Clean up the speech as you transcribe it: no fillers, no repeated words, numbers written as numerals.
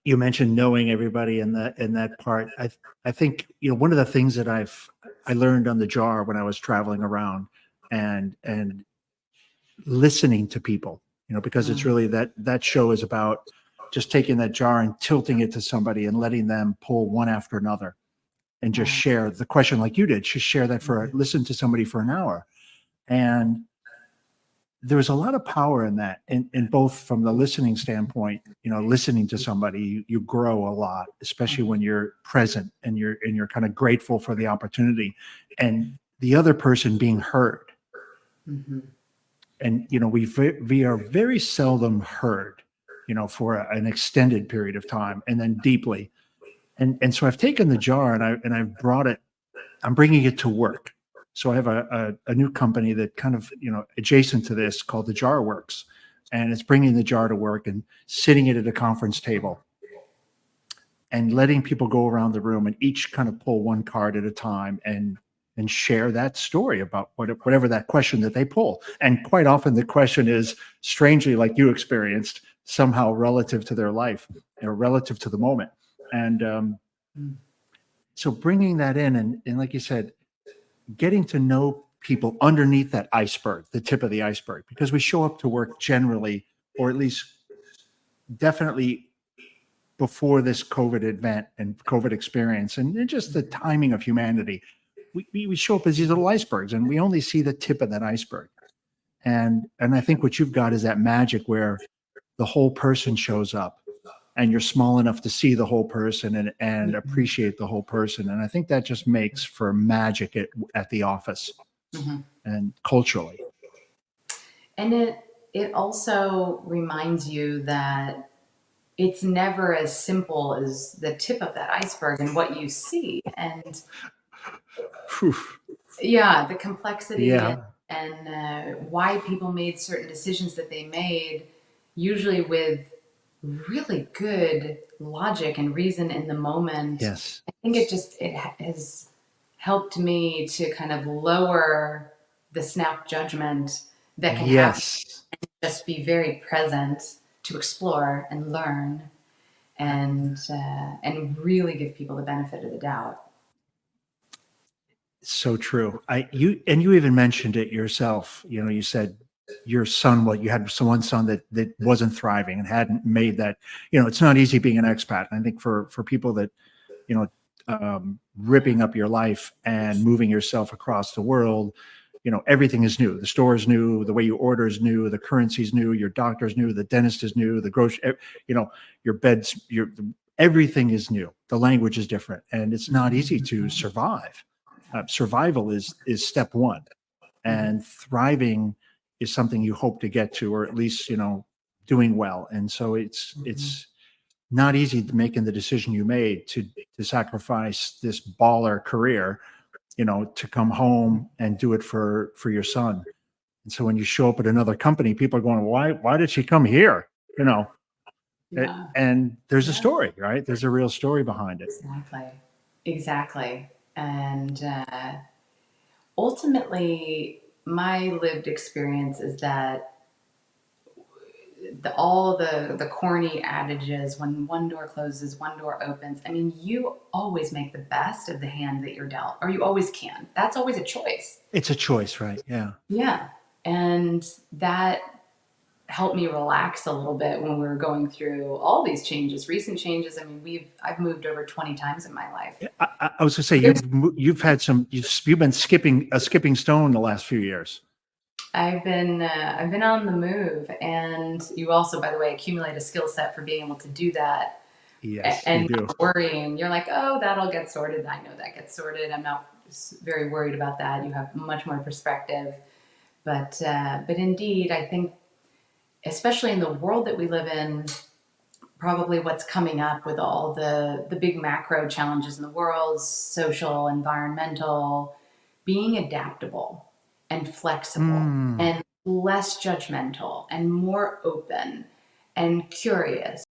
You mentioned knowing everybody in that part. I think, one of the things that I learned on the jar when I was traveling around and listening to people, because it's Mm, really that show is about just taking that jar and tilting it to somebody and letting them pull one after another and just mm, share the question like you did. Just share that listen to somebody for an hour. And there's a lot of power in that, in both from the listening standpoint. Listening to somebody, you grow a lot, especially when you're present and you're kind of grateful for the opportunity and the other person being heard. mhm, And we are very seldom heard, for an extended period of time and then deeply. And so I've taken the jar and I've brought it. I'm bringing it to work. So I have a new company that kind of, adjacent to this, called the Jar Works. And it's bringing the jar to work and sitting it at a conference table and letting people go around the room and each kind of pull one card at a time and share that story about whatever that question that they pull. And quite often the question is, strangely, like you experienced, somehow relative to their life or relative to the moment. And mm, so bringing that in, and like you said, getting to know people underneath that iceberg, the tip of the iceberg, because we show up to work generally, or at least definitely before this COVID event and COVID experience, and just the timing of humanity, we show up as these little icebergs, and we only see the tip of that iceberg. And I think what you've got is that magic where the whole person shows up, and you're small enough to see the whole person and mhm, appreciate the whole person. And I think that just makes for magic at the office mhm. and culturally. And it also reminds you that it's never as simple as the tip of that iceberg and what you see. And Whew. yeah, the complexity Yeah. and why people made certain decisions that they made, usually with really good logic and reason in the moment. Yes. I think has helped me to kind of lower the snap judgment that can happen, Yes. just be very present to explore and learn and really give people the benefit of the doubt. So true. You even mentioned it yourself. You said your son, you had one son that wasn't thriving and hadn't made that. It's not easy being an expat. And I think for people that, you know, ripping up your life and moving yourself across the world, everything is new. The store is new. The way you order is new. The currency is new. Your doctor's new. The dentist is new. The grocery, your beds, everything is new. The language is different, and it's not easy to survive. Survival is step one, Mhm. and thriving is something you hope to get to, or at least doing well. And so it's not easy making the decision you made to sacrifice this baller career, to come home and do it for your son. And so when you show up at another company, people are going, why did she come here? You know, Yeah, and there's a yeah, story, right? There's a real story behind it. exactly, exactly. And ultimately, my lived experience is that all the corny adages, when one door closes, one door opens. I mean, you always make the best of the hand that you're dealt, or you always can. That's always a choice. It's a choice, right? Yeah. Yeah, and that helped me relax a little bit when we were going through all these changes, recent changes. I mean, I've moved over 20 times in my life. Yeah, I was gonna say There's you've had you've been skipping stone the last few years. I've been on the move, and you also, by the way, accumulate a skill set for being able to do that Yes, you and do. not worrying. You're like, oh, that'll get sorted. I know that gets sorted. I'm not very worried about that. You have much more perspective. But indeed, I think, especially in the world that we live in, probably what's coming up with all the big macro challenges in the world, social, environmental, being adaptable and flexible Mm. and less judgmental and more open and curious